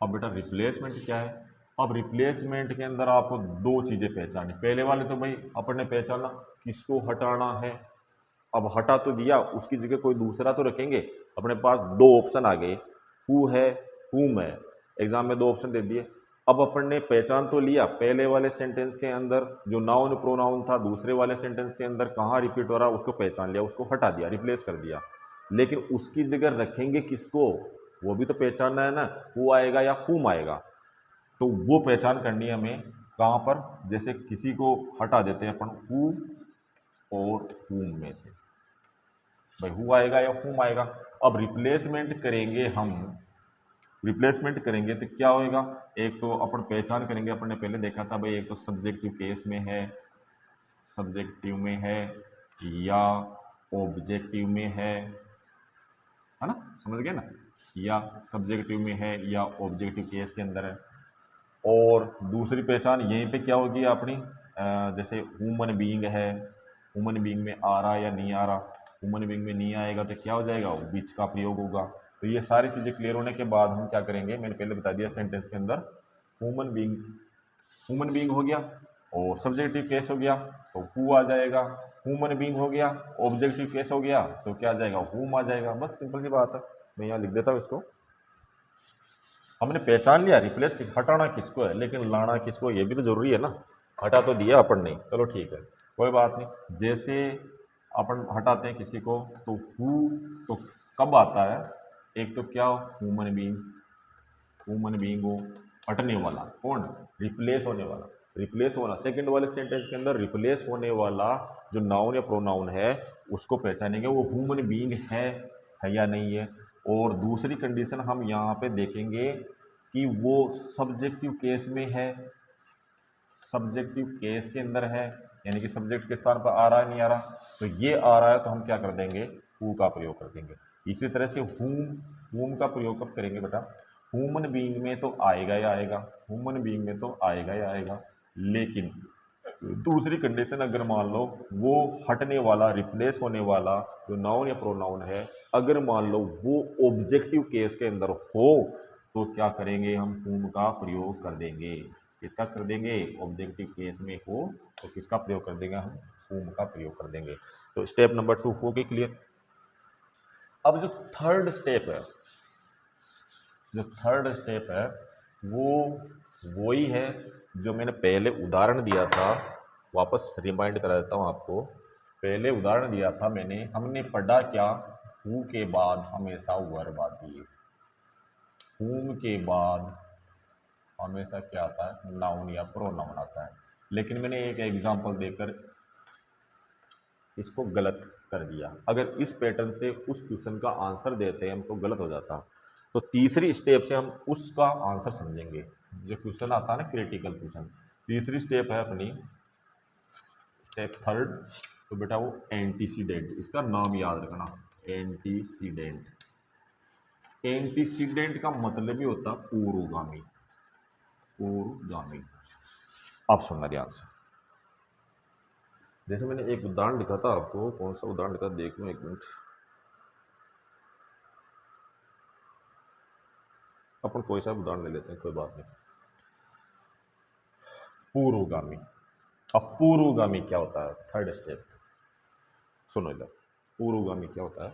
अब बेटा रिप्लेसमेंट क्या है, अब रिप्लेसमेंट के अंदर आपको दो चीजें पहचानी। पहले वाले तो भाई अपन ने पहचाना किसको हटाना है, अब हटा तो दिया, उसकी जगह कोई दूसरा तो रखेंगे। अपने पास दो ऑप्शन आ गए, हु है हुम है, एग्जाम में दो ऑप्शन दे दिए, अब अपन ने पहचान तो लिया पहले वाले सेंटेंस के अंदर जो नाउन प्रोनाउन था, दूसरे वाले सेंटेंस के अंदर कहाँ रिपीट हो रहा उसको पहचान लिया, उसको हटा दिया, रिप्लेस कर दिया। लेकिन उसकी जगह रखेंगे किसको, वो भी तो पहचानना है ना, हु आएगा या हुम आएगा। तो वो पहचान करनी है हमें कहाँ पर, जैसे किसी को हटा देते हैं अपन हु और हुम में से, भाई हु आएगा या हुम आएगा। अब रिप्लेसमेंट करेंगे हम, रिप्लेसमेंट करेंगे तो क्या होएगा, एक तो अपन पहचान करेंगे, अपन ने पहले देखा था भाई एक तो सब्जेक्टिव केस में है, सब्जेक्टिव में है या ऑब्जेक्टिव में है ना, समझ गए ना, या सब्जेक्टिव में है या ऑब्जेक्टिव केस के अंदर है। और दूसरी पहचान यहीं पे क्या होगी अपनी, जैसे ह्यूमन बीइंग है, ह्यूमन बीइंग में आ रहा या नहीं आ रहा, ह्यूमन बीइंग में नहीं आएगा तो क्या हो जाएगा, बीच का प्रयोग होगा। तो ये सारी चीज़ें क्लियर होने के बाद हम क्या करेंगे, मैंने पहले बता दिया सेंटेंस के अंदर ह्यूमन बीइंग, ह्यूमन बीइंग हो गया और सब्जेक्टिव केस हो गया तो हु आ जाएगा, ह्यूमन बीइंग हो गया, ऑब्जेक्टिव केस हो गया तो क्या आ जाएगा, हुम आ जाएगा। बस सिंपल सी बात है, मैं यहाँ लिख देता हूँ इसको। हमने पहचान लिया रिप्लेस किस, हटाना किसको है, लेकिन लाना किसको ये भी तो जरूरी है ना, हटा तो दिया अपन ने, चलो ठीक है कोई बात नहीं। जैसे अपन हटाते हैं किसी को तो हु तो कब आता है, एक तो क्या ह्यूमन बीइंग, ह्यूमन बीइंग हो, हटने वाला कौन, रिप्लेस होने वाला, रिप्लेस होना सेकंड वाले सेंटेंस के अंदर रिप्लेस होने वाला जो नाउन या प्रोनाउन है उसको पहचानेंगे वो ह्यूमन बीइंग है या नहीं है। और दूसरी कंडीशन हम यहाँ पे देखेंगे कि वो सब्जेक्टिव केस में है, सब्जेक्टिव केस के अंदर है, यानी कि सब्जेक्ट के स्थान पर आ रहा है नहीं आ रहा, तो ये आ रहा है तो हम क्या कर देंगे, हु का प्रयोग कर देंगे। इसी तरह से हुम का प्रयोग कब करेंगे बेटा, ह्यूमन बीइंग में तो आएगा ही आएगा, ह्यूमन बीइंग में तो आएगा ही आएगा, लेकिन दूसरी कंडीशन अगर मान लो वो हटने वाला रिप्लेस होने वाला जो नाउन या प्रोनाउन है अगर मान लो वो ऑब्जेक्टिव केस के अंदर हो तो क्या करेंगे, हम हुम का प्रयोग कर देंगे। किसका कर देंगे, ऑब्जेक्टिव केस में हो तो किसका प्रयोग कर देंगे, हम हुम का प्रयोग कर देंगे। तो स्टेप नंबर 2 हो गई क्लियर। अब जो थर्ड स्टेप है, जो थर्ड स्टेप है वो ही है जो मैंने पहले उदाहरण दिया था, वापस रिमाइंड करा देता हूँ आपको। पहले उदाहरण दिया था मैंने, हमने पढ़ा क्या, हु के बाद हमेशा वर्ब आती है, हुम के बाद हमेशा क्या आता है, नाउन या प्रोनाउन आता है। लेकिन मैंने एक एग्जांपल देकर इसको गलत कर दिया, अगर इस पैटर्न से उस क्वेश्चन का आंसर देते हैं हम तो गलत हो जाता। तो तीसरी स्टेप से हम उसका आंसर समझेंगे, जो क्वेश्चन आता है ना क्रिटिकल क्वेश्चन, तीसरी स्टेप है अपनी स्टेप थर्ड, तो बेटा वो एंटीसीडेंट, इसका नाम याद रखना, एंटीसीडेंट। एंटीसीडेंट का मतलब ही होता पूर्वगामी, पूर्वगामी। अब सुनना ध्यान से, जैसे मैंने एक उदाहरण लिखा था आपको, कौन सा उदाहरण लिखा देख लो एक मिनट, अपन कोई सा उदाहरण ले लेते हैं कोई बात नहीं। पूर्वगामी, अब पूर्वगामी क्या होता है, थर्ड स्टेप सुनो इधर, पूर्वगामी क्या होता है,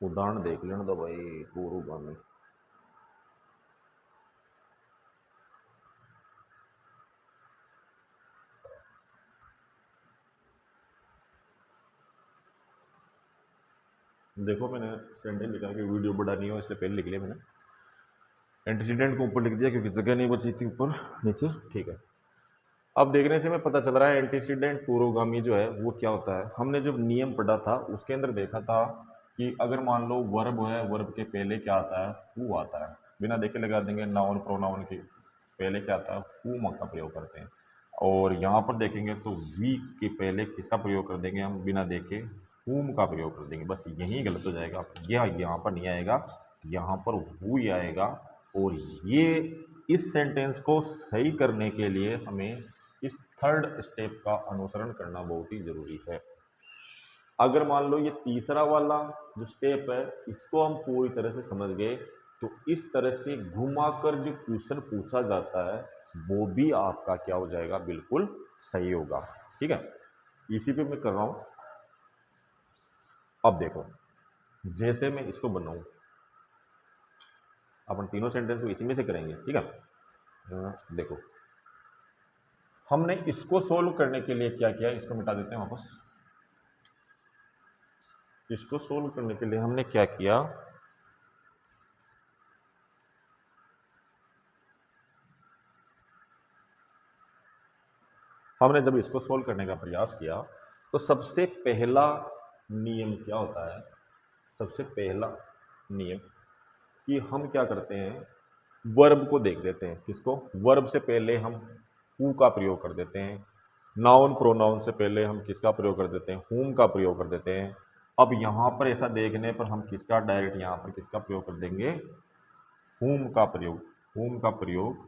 उदाहरण देख लेना तो भाई, पूर्वगामी देखो मैंने सेंटेंस लिखा कि वीडियो बड़ा नहीं हो इसलिए पहले लिख लिया मैंने, एंटीसीडेंट को ऊपर लिख दिया क्योंकि जगह नहीं बची थी ऊपर नीचे, ठीक है। अब देखने से मैं पता चल रहा है एंटीसीडेंट पूर्वगामी जो है वो क्या होता है। हमने जो नियम पढ़ा था उसके अंदर देखा था कि अगर मान लो वर्ब है, वर्ब के पहले क्या आता है, हु आता है, बिना देखे लगा देंगे, नाउन प्रोनाउन के पहले क्या आता है, हु का प्रयोग करते हैं। और यहाँ पर देखेंगे तो वी के पहले किसका प्रयोग कर देंगे, हम बिना देखे हुम का प्रयोग कर देंगे, बस यही गलत हो जाएगा, यह यहाँ पर नहीं आएगा, यहाँ पर हु ही आएगा। और ये इस सेंटेंस को सही करने के लिए हमें इस थर्ड स्टेप का अनुसरण करना बहुत ही जरूरी है। अगर मान लो ये तीसरा वाला जो स्टेप है इसको हम पूरी तरह से समझ गए तो इस तरह से घुमाकर जो क्वेश्चन पूछा जाता है वो भी आपका क्या हो जाएगा, बिल्कुल सही होगा। ठीक है, इसी पे मैं कर रहा हूं। अब देखो जैसे मैं इसको बनाऊं, अपन तीनों सेंटेंस को इसी में से करेंगे, ठीक है। देखो हमने इसको सोल्व करने के लिए क्या किया, इसको मिटा देते हैं वापस। इसको सोल्व करने के लिए हमने क्या किया, हमने जब इसको सोल्व करने का प्रयास किया तो सबसे पहला नियम क्या होता है, सबसे पहला नियम कि हम क्या करते हैं, वर्ब को देख लेते हैं। किसको, वर्ब से पहले हम हु का प्रयोग कर देते हैं, नाउन प्रोनाउन से पहले हम किसका प्रयोग कर देते हैं, हुम का प्रयोग कर देते हैं। अब यहाँ पर ऐसा देखने पर हम किसका डायरेक्ट यहाँ पर किसका प्रयोग कर देंगे, हुम का प्रयोग, हुम का प्रयोग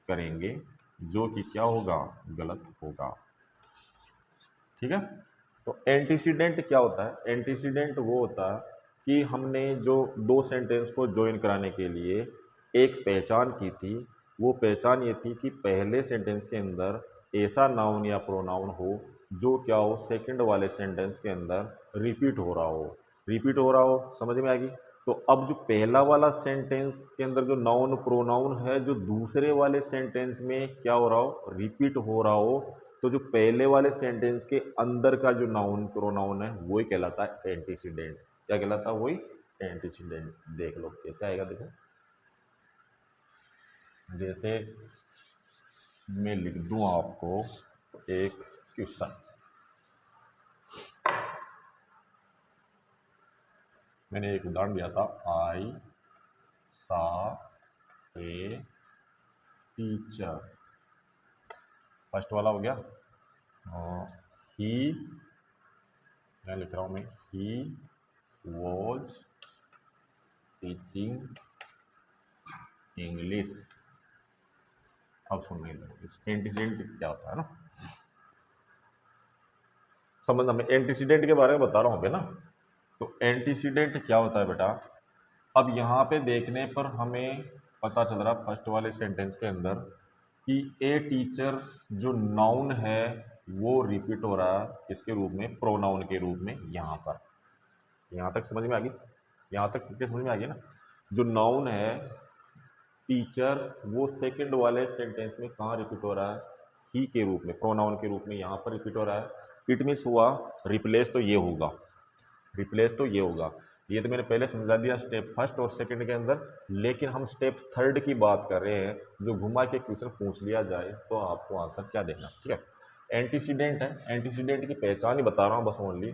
करेंगे, जो कि क्या होगा, गलत होगा, ठीक है। तो एंटीसीडेंट क्या होता है, एंटीसीडेंट वो होता है कि हमने जो दो सेंटेंस को ज्वाइन कराने के लिए एक पहचान की थी, वो पहचान ये थी कि पहले सेंटेंस के अंदर ऐसा नाउन या प्रोनाउन हो जो क्या हो, सेकंड वाले सेंटेंस के अंदर रिपीट हो रहा हो, रिपीट हो रहा हो, समझ में आ गई। तो अब जो पहला वाला सेंटेंस के अंदर जो नाउन प्रोनाउन है, जो दूसरे वाले सेंटेंस में क्या हो रहा हो, रिपीट हो रहा हो, तो जो पहले वाले सेंटेंस के अंदर का जो नाउन प्रोनाउन है वही कहलाता है एंटीसीडेंट। क्या कहलाता है, वही एंटीसीडेंट। देख लो कैसे आएगा, देखो जैसे मैं लिख दूं आपको एक क्वेश्चन, मैंने एक उदाहरण दिया था, आई सा ए टीचर, फर्स्ट वाला हो गया, ही, मैं लिख रहा हूं मैं, ही वॉज टीचिंग इंग्लिश। अब सुनने एंटीसीडेंट क्या होता है ना, समझना, मैं एंटीसीडेंट के बारे में बता रहा हूं ना। तो एंटीसीडेंट क्या होता है बेटा, अब यहाँ पे देखने पर हमें पता चल रहा फर्स्ट वाले सेंटेंस के अंदर कि ए टीचर जो नाउन है वो रिपीट हो रहा है किसके रूप में, प्रोनाउन के रूप में। यहाँ पर, यहाँ तक समझ में आ गई, यहाँ तक सबके समझ में आ गई ना। जो नाउन है टीचर, वो सेकंड वाले सेंटेंस में कहाँ रिपीट हो रहा है, ही के रूप में, प्रोनाउन के रूप में यहाँ पर रिपीट हो रहा है। इट मीन्स हुआ रिप्लेस, तो ये होगा रिप्लेस, तो ये होगा। ये तो मैंने पहले समझा दिया स्टेप फर्स्ट और सेकंड के अंदर, लेकिन हम स्टेप थर्ड की बात कर रहे हैं, जो घुमा के क्वेश्चन पूछ लिया जाए तो आपको आंसर क्या देना, ठीक है। एंटीसीडेंट है, एंटीसीडेंट की पहचान ही बता रहा हूँ बस ओनली।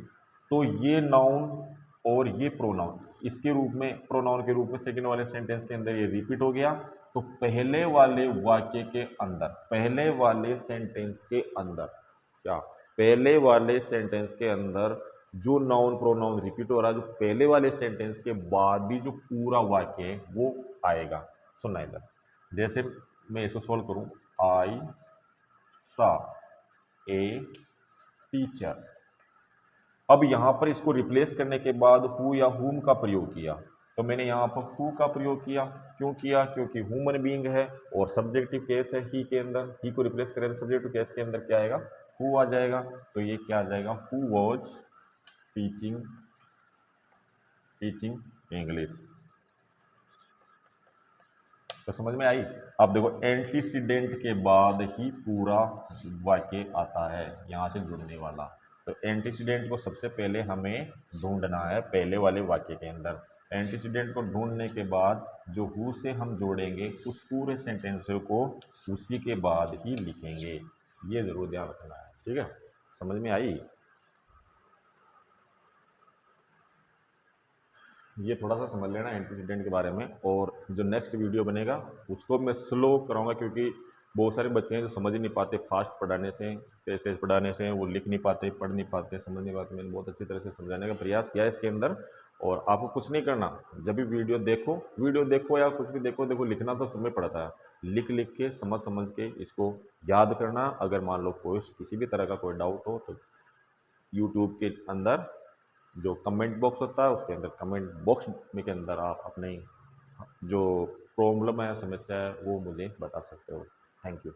तो ये नाउन और ये प्रोनाउन, इसके रूप में, प्रोनाउन के रूप में सेकंड वाले सेंटेंस के अंदर ये रिपीट हो गया, तो पहले वाले वाक्य के अंदर, पहले वाले सेंटेंस के अंदर क्या, पहले वाले सेंटेंस के अंदर जो नाउन प्रोनाउन रिपीट हो रहा है, जो पहले वाले सेंटेंस के बाद भी जो पूरा वाक्य है वो आएगा। सुनना इधर, जैसे मैं इसको सोल्व करूं, आई सा ए टीचर, अब यहां पर इसको रिप्लेस करने के बाद हु या हुम का प्रयोग किया, तो मैंने यहाँ पर हु का प्रयोग किया, क्यों किया, क्योंकि ह्यूमन बीइंग है और सब्जेक्टिव केस है ही के अंदर, ही को रिप्लेस करें तो सब्जेक्टिव केस के अंदर क्या आएगा, हु आ जाएगा। तो ये क्या आ जाएगा, हु वॉज टीचिंग इंग्लिश। तो समझ में आई। अब देखो एंटीसीडेंट के बाद ही पूरा वाक्य आता है यहां से जुड़ने वाला, तो एंटीसीडेंट को सबसे पहले हमें ढूंढना है पहले वाले वाक्य के अंदर। एंटीसीडेंट को ढूंढने के बाद जो हु से हम जोड़ेंगे उस पूरे सेंटेंस को उसी के बाद ही लिखेंगे, ये जरूर ध्यान रखना है, ठीक है। समझ में आई। ये थोड़ा सा समझ लेना एंटीसीडेंट के बारे में, और जो नेक्स्ट वीडियो बनेगा उसको मैं स्लो कराऊंगा, क्योंकि बहुत सारे बच्चे हैं जो समझ ही नहीं पाते, फास्ट पढ़ाने से, तेज तेज पढ़ाने से वो लिख नहीं पाते, पढ़ नहीं पाते, समझ नहीं पाते। मैंने बहुत अच्छी तरह से समझाने का प्रयास किया है इसके अंदर। और आपको कुछ नहीं करना, जब भी वीडियो देखो या कुछ भी देखो, लिखना तो समय पड़ता है, लिख लिख के समझ के इसको याद करना। अगर मान लो कोई किसी भी तरह का कोई डाउट हो तो यूट्यूब के अंदर जो कमेंट बॉक्स होता है उसके अंदर, कमेंट बॉक्स में के अंदर आप अपने जो प्रॉब्लम है, समस्या है, वो मुझे बता सकते हो। Thank you.